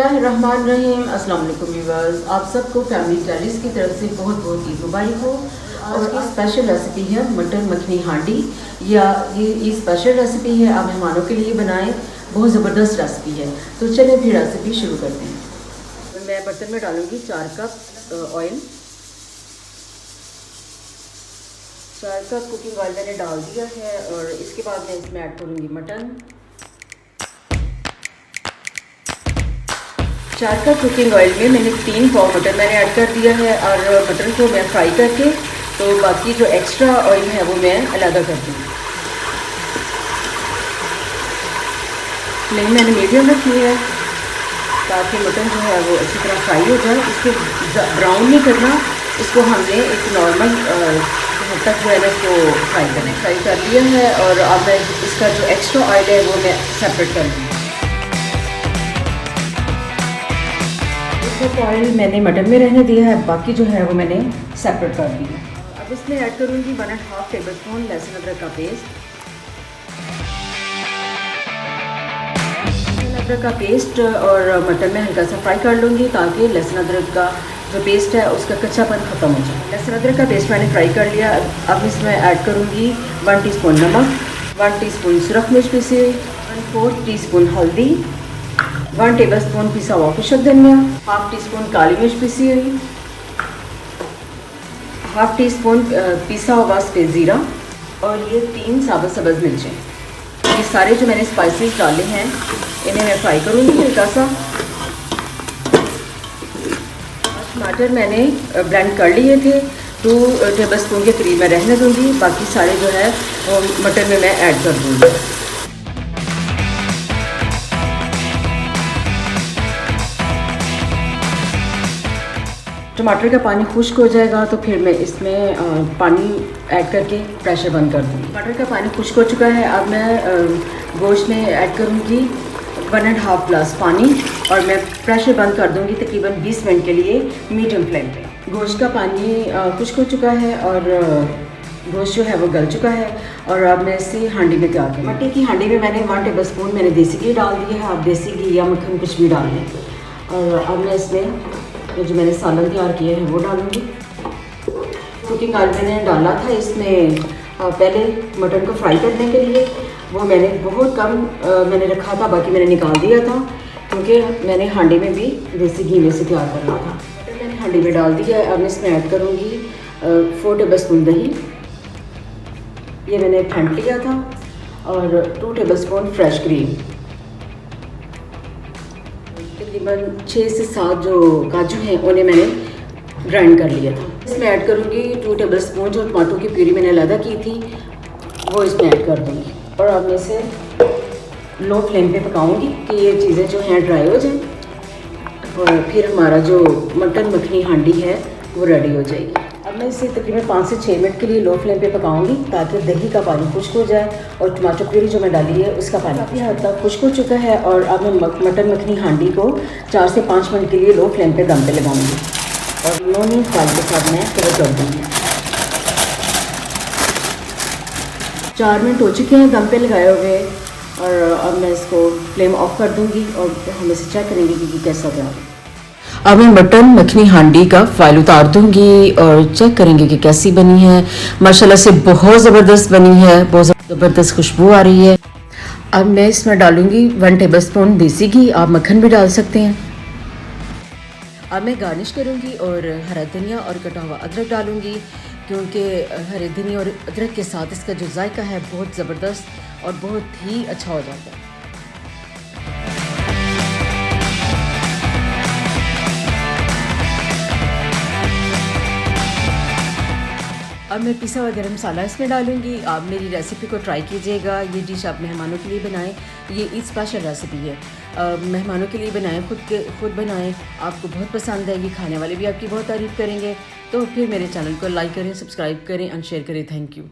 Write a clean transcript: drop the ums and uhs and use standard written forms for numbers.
बिस्मिल्लाहिर्रहमानिर्रहीम। अस्सलाम वालेकुम व्यूअर्स, आप सबको फैमिली डायरीज की तरफ से बहुत बहुत ईद मुबारक हो। आज की स्पेशल रेसिपी है मटर मखनी हांडी। ये स्पेशल रेसिपी है, आप मेहमानों के लिए बनाएं, बहुत ज़बरदस्त रेसिपी है। तो चलिए फिर रेसिपी शुरू करते हैं। मैं बर्तन में डालूँगी 4 cup oil. 4 cup cooking oil मैंने डाल दिया है और इसके बाद मैं इसमें ऐड करूँगी मटन। 4 कप कुकिंग ऑयल में मैंने 3 पाव मटन मैंने ऐड कर दिया है और मटन को मैं फ्राई करके तो बाकी जो एक्स्ट्रा ऑयल है वो मैं अलग कर दूँगी। फ्लेम मैंने मीडियम रखी है ताकि मटन जो है वो अच्छी तरह फ्राई हो जाए। इसको ब्राउन नहीं करना, इसको हमने एक नॉर्मल तक जो है ना इसको फ्राई कर दिया है और अब मैं इसका जो एक्स्ट्रा ऑयल है वो मैं सेपरेट कर दूँगी। ऑयल मैंने मटन में रहने दिया है, बाकी जो है वो मैंने सेपरेट कर दिया। अब इसमें ऐड करूँगी 1.5 टेबलस्पून लहसुन अदरक का पेस्ट। लहसुन अदरक का पेस्ट और मटन में हल्का सा फ्राई कर लूँगी ताकि लहसुन अदरक का जो पेस्ट है उसका कच्चापन ख़त्म हो जाए। लहसुन अदरक का पेस्ट मैंने फ्राई कर लिया। अब इसमें ऐड करूँगी 1 टीस्पून नमक, 1 टीस्पून सुरख मिर्च पीसी हुई, 1/4 टीस्पून हल्दी, 1 टेबलस्पून पिसा हुआ खुशक धनिया, 1/2 टीस्पून काली मिर्च पिसी हुई, 1/2 टीस्पून पिसा हुआ सफ़ेद ज़ीरा और ये 3 साबुत सब्ज़ मिर्चें। ये सारे जो मैंने स्पाइसेस डाले हैं इन्हें मैं फ्राई करूँगी हल्का सा। टमाटर मैंने ब्लेंड कर लिए थे, 2 टेबलस्पून के करीब मैं रहने दूँगी, बाकी सारे जो है वो मटन में मैं ऐड कर दूँगी। टमाटर का पानी खुश्क हो जाएगा तो फिर मैं इसमें पानी ऐड करके प्रेशर बंद कर दूँगी। टमाटर का पानी खुश्क हो चुका है। अब मैं गोश्त में ऐड करूँगी 1.5 ग्लास पानी और मैं प्रेशर बंद कर दूँगी तकरीबन 20 मिनट के लिए मीडियम फ्लेम पे। गोश्त का पानी खुश्क हो चुका है और गोश्त जो है वो गल चुका है और अब मैं इसे हांडी में तैयार करूँगी। मट्टी की हांडी में मैंने 1 टेबलस्पून मैंने देसी घी डाल दिया है। आप देसी घी या मक्खन कुछ भी डाल लें। और अब मैं इसमें जो मैंने सालन तैयार किया है वो डालूँगी। कुकिंग ऑयल मैंने डाला था इसमें पहले मटन को फ्राई करने के लिए, वो मैंने बहुत कम मैंने रखा था, बाकी मैंने निकाल दिया था क्योंकि मैंने हांडी में भी देसी घी में से तैयार करना था। मटन मैंने हांडी में डाल दिया है। अब मैं इसमें ऐड करूँगी 4 टेबलस्पून दही, ये मैंने फेंट लिया था, और 2 टेबलस्पून फ्रेश क्रीम। तकरीबन 6 से 7 जो काजू हैं उन्हें मैंने ग्राइंड कर लिया था। इसमें ऐड करूँगी 2 टेबलस्पून जो टमाटो की प्यूरी मैंने अलग की थी वो इसमें ऐड कर दूँगी और अब मैं इसे लो फ्लेम पे पकाऊँगी कि ये चीज़ें जो हैं ड्राई हो जाएं और फिर हमारा जो मटन मखनी हांडी है वो रेडी हो जाएगी। अब मैं इसे तकरीबन 5 से 6 मिनट के लिए लो फ्लेम पे पकाऊंगी ताकि दही का पानी खुश्क हो जाए और टमाटर प्यूरी जो मैं डाली है उसका पानी काफ़ी हद तक खुश्क हो चुका है। और अब मैं मटन मखनी हांडी को 4 से 5 मिनट के लिए लो फ्लेम पे दम पे लगाऊंगी और लोनी दाल के साथ मैं कवर कर दूँगी। 4 मिनट हो चुके हैं दम पे लगाए हुए और अब मैं इसको फ्लेम ऑफ कर दूँगी और हम इसे चेक करेंगे कि कैसा तैयार है। अब मैं मटन मखनी हांडी का फाइल उतार दूंगी और चेक करेंगे कि कैसी बनी है। माशाल्लाह से बहुत ज़बरदस्त बनी है, बहुत ज़बरदस्त खुशबू आ रही है। अब मैं इसमें डालूंगी 1 टेबलस्पून देसी घी, आप मक्खन भी डाल सकते हैं। अब मैं गार्निश करूंगी और हरा धनिया और कटा हुआ अदरक डालूंगी क्योंकि हरे धनिया और अदरक के साथ इसका जो जायका है बहुत ज़बरदस्त और बहुत ही अच्छा हो जाता है। अब मैं पिसा हुआ गरम मसाला इसमें डालूंगी। आप मेरी रेसिपी को ट्राई कीजिएगा। ये डिश आप मेहमानों के लिए बनाएं, ये ईद स्पेशल रेसिपी है। मेहमानों के लिए बनाएं, खुद बनाएं, आपको बहुत पसंद आएगी, खाने वाले भी आपकी बहुत तारीफ़ करेंगे। तो फिर मेरे चैनल को लाइक करें, सब्सक्राइब करें और शेयर करें। Thank you.